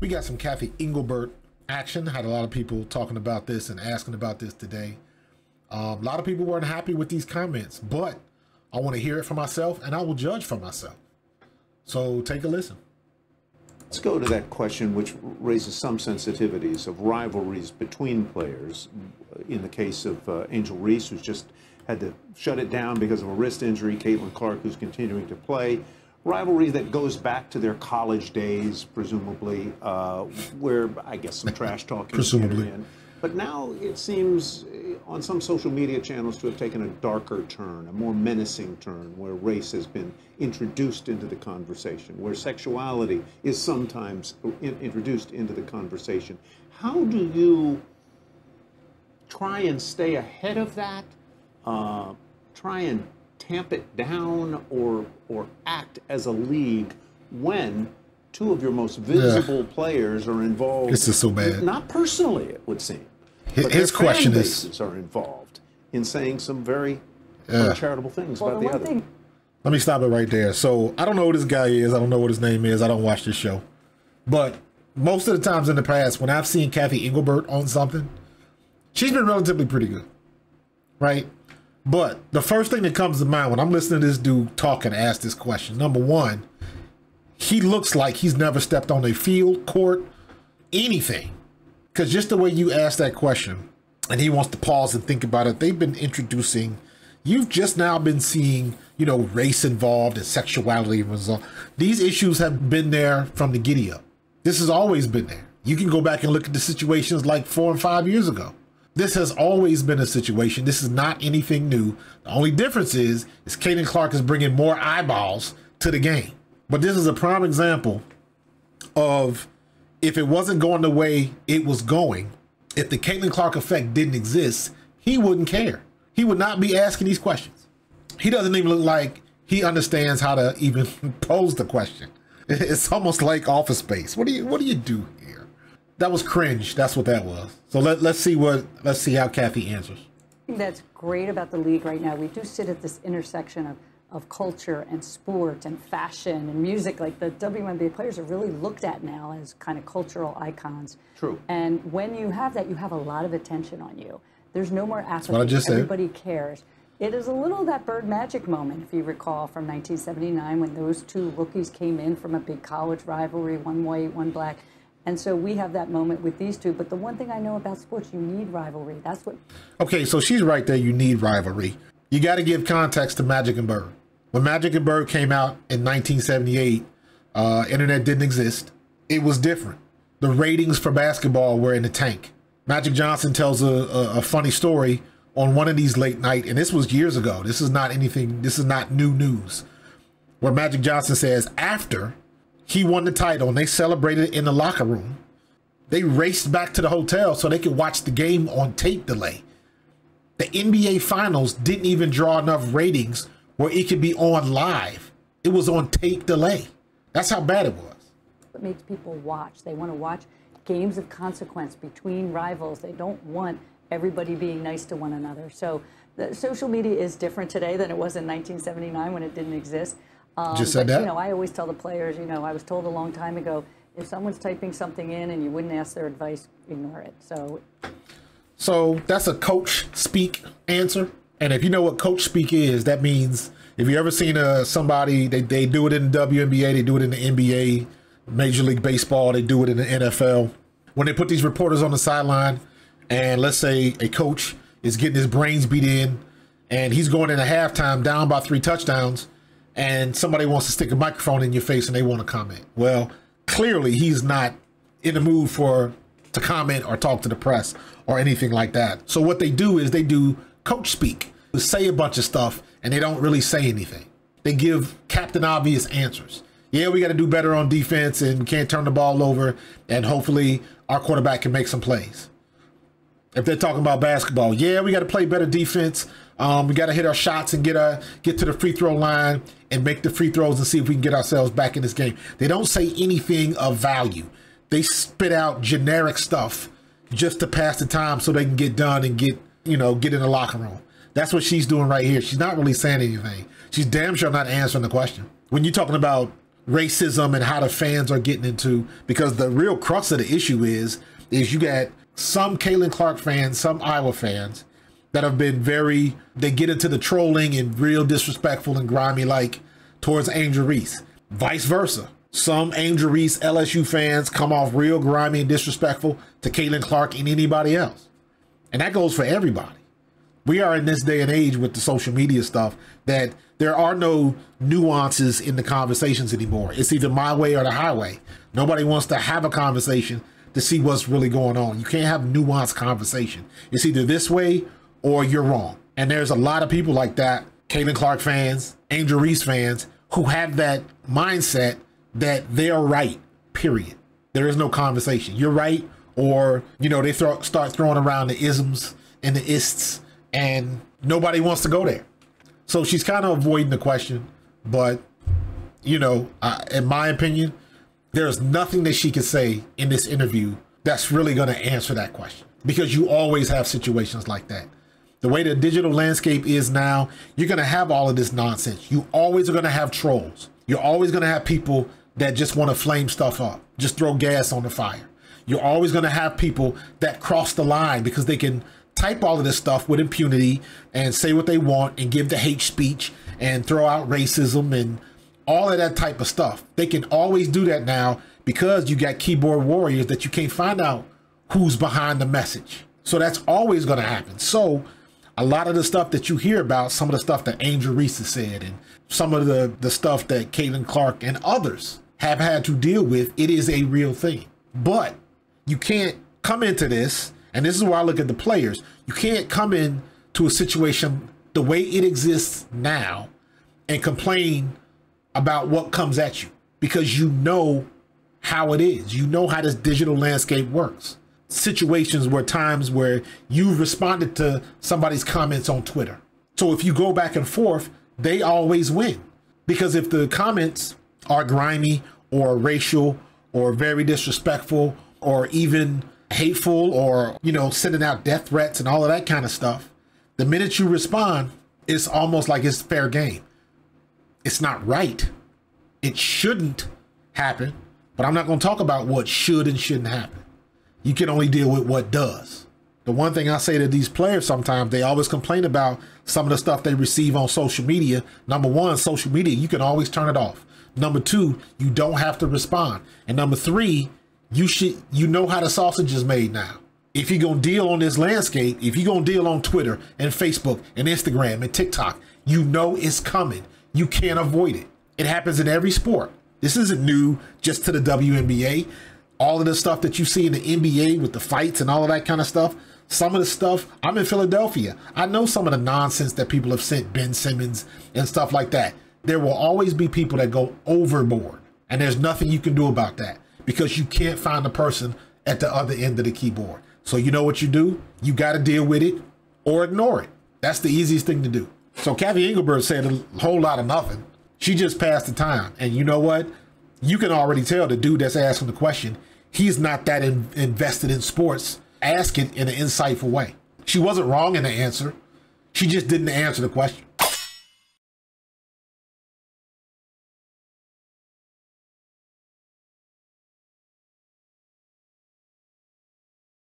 We got some Cathy Engelbert action. Had a lot of people talking about this and asking about this today. A lot of people weren't happy with these comments, but I want to hear it for myself and I will judge for myself. So take a listen. Let's go to that question, which raises some sensitivities of rivalries between players. In the case of Angel Reese, who's just had to shut it down because of a wrist injury, Caitlin Clark, who's continuing to play. Rivalry that goes back to their college days, presumably, where I guess some trash talking presumably. In. But now it seems on some social media channels to have taken a darker turn, a more menacing turn, where race has been introduced into the conversation, where sexuality is sometimes introduced into the conversation. How do you try and stay ahead of that, try and tamp it down, or act as a league when two of your most visible players are involved? This is so bad. Not personally, it would seem. His question is, are involved in saying some very uncharitable things about the other. Let me stop it right there. So I don't know who this guy is. I don't know what his name is. I don't watch this show. But most of the times in the past, when I've seen Cathy Engelbert on something, she's been relatively pretty good, right? But the first thing that comes to mind when I'm listening to this dude talk and ask this question, number one, he looks like he's never stepped on a field, court, anything. Because just the way you ask that question, and he wants to pause and think about it, they've been introducing, you've just now been seeing, you know, race involved and sexuality involved. These issues have been there from the giddy up. This has always been there. You can go back and look at the situations like 4 and 5 years ago. This has always been a situation. This is not anything new. The only difference is Caitlin Clark is bringing more eyeballs to the game. But this is a prime example of, if it wasn't going the way it was going, if the Caitlin Clark effect didn't exist, he wouldn't care. He would not be asking these questions. He doesn't even look like he understands how to even pose the question. It's almost like Office Space. What do you do here? That was cringe. That's what that was. So let's see how Cathy answers. I think that's great about the league right now. We do sit at this intersection of culture and sport and fashion and music. Like, the WNBA players are really looked at now as kind of cultural icons. True. And when you have that, you have a lot of attention on you. There's no more apathy. That's what I just said. Everybody cares. It is a little that Bird Magic moment, if you recall, from 1979, when those two rookies came in from a big college rivalry, one white, one black. And so we have that moment with these two. But the one thing I know about sports, you need rivalry. That's what... Okay, so she's right there. You need rivalry. You got to give context to Magic and Bird. When Magic and Bird came out in 1978, internet didn't exist. It was different. The ratings for basketball were in the tank. Magic Johnson tells a funny story on one of these late night, and this was years ago. This is not anything, this is not new news, where Magic Johnson says after he won the title and they celebrated in the locker room, they raced back to the hotel so they could watch the game on tape delay. The NBA Finals didn't even draw enough ratings where it could be on live. It was on tape delay. That's how bad it was. It makes people watch. They want to watch games of consequence between rivals. They don't want everybody being nice to one another. So the social media is different today than it was in 1979 when it didn't exist. Just said that. You know, I always tell the players, you know, I was told a long time ago, if someone's typing something in and you wouldn't ask their advice, ignore it. So that's a coach speak answer. And if you know what coach speak is, that means if you ever seen somebody, they do it in the WNBA, they do it in the NBA, Major League Baseball, they do it in the NFL. When they put these reporters on the sideline, and let's say a coach is getting his brains beat in, and he's going into halftime down by 3 touchdowns, and somebody wants to stick a microphone in your face and they want to comment. Well, clearly he's not in the mood to comment or talk to the press or anything like that. So what they do is they do coach speak, say a bunch of stuff, and they don't really say anything. They give Captain Obvious answers. Yeah, we got to do better on defense and we can't turn the ball over, and hopefully our quarterback can make some plays. If they're talking about basketball, yeah, we got to play better defense. We got to hit our shots and get to the free throw line and make the free throws and see if we can get ourselves back in this game. They don't say anything of value. They spit out generic stuff just to pass the time so they can get done and get in the locker room. That's what she's doing right here. She's not really saying anything. She's damn sure not answering the question. When you're talking about racism and how the fans are getting into, because the real crux of the issue is you got some Caitlin Clark fans, some Iowa fans that have been they get into the trolling and real disrespectful and grimy like towards Angel Reese. Vice versa. Some Angel Reese LSU fans come off real grimy and disrespectful to Caitlin Clark and anybody else. And that goes for everybody. We are in this day and age with the social media stuff that there are no nuances in the conversations anymore. It's either my way or the highway. Nobody wants to have a conversation to see what's really going on. You can't have nuanced conversation. It's either this way or you're wrong. And there's a lot of people like that, Caitlin Clark fans, Angel Reese fans, who have that mindset that they're right, period. There is no conversation. You're right, or, you know, they start throwing around the isms and the ists, and nobody wants to go there. So she's kind of avoiding the question, but, you know, in my opinion, there's nothing that she could say in this interview that's really going to answer that question, because you always have situations like that. The way the digital landscape is now, you're going to have all of this nonsense. You always are going to have trolls. You're always going to have people that just want to flame stuff up, just throw gas on the fire. You're always going to have people that cross the line because they can type all of this stuff with impunity and say what they want and give the hate speech and throw out racism and all of that type of stuff. They can always do that now because you got keyboard warriors that you can't find out who's behind the message. So that's always going to happen. So a lot of the stuff that you hear about, some of the stuff that Angel Reese has said and some of the stuff that Caitlin Clark and others have had to deal with, it is a real thing. But you can't come into this, and this is where I look at the players, you can't come in to a situation the way it exists now and complain about what comes at you, because you know how it is. You know how this digital landscape works. Situations where times where you've responded to somebody's comments on Twitter. So if you go back and forth, they always win. Because if the comments are grimy or racial or very disrespectful or even hateful or, you know, sending out death threats and all of that kind of stuff, the minute you respond, it's almost like it's fair game. It's not right. It shouldn't happen, but I'm not going to talk about what should and shouldn't happen. You can only deal with what does. The one thing I say to these players sometimes, they always complain about some of the stuff they receive on social media. Number one, social media, you can always turn it off. Number two, you don't have to respond. And number three, you know how the sausage is made now. If you're going to deal on this landscape, if you're going to deal on Twitter and Facebook and Instagram and TikTok, you know it's coming. You can't avoid it. It happens in every sport. This isn't new just to the WNBA. All of the stuff that you see in the NBA with the fights and all of that kind of stuff, some of the stuff, I'm in Philadelphia. I know some of the nonsense that people have sent Ben Simmons and stuff like that. There will always be people that go overboard, and there's nothing you can do about that because you can't find the person at the other end of the keyboard. So you know what you do? You got to deal with it or ignore it. That's the easiest thing to do. So Cathy Engelbert said a whole lot of nothing. She just passed the time. And you know what? You can already tell the dude that's asking the question, he's not that invested in sports. Ask it in an insightful way. She wasn't wrong in the answer. She just didn't answer the question.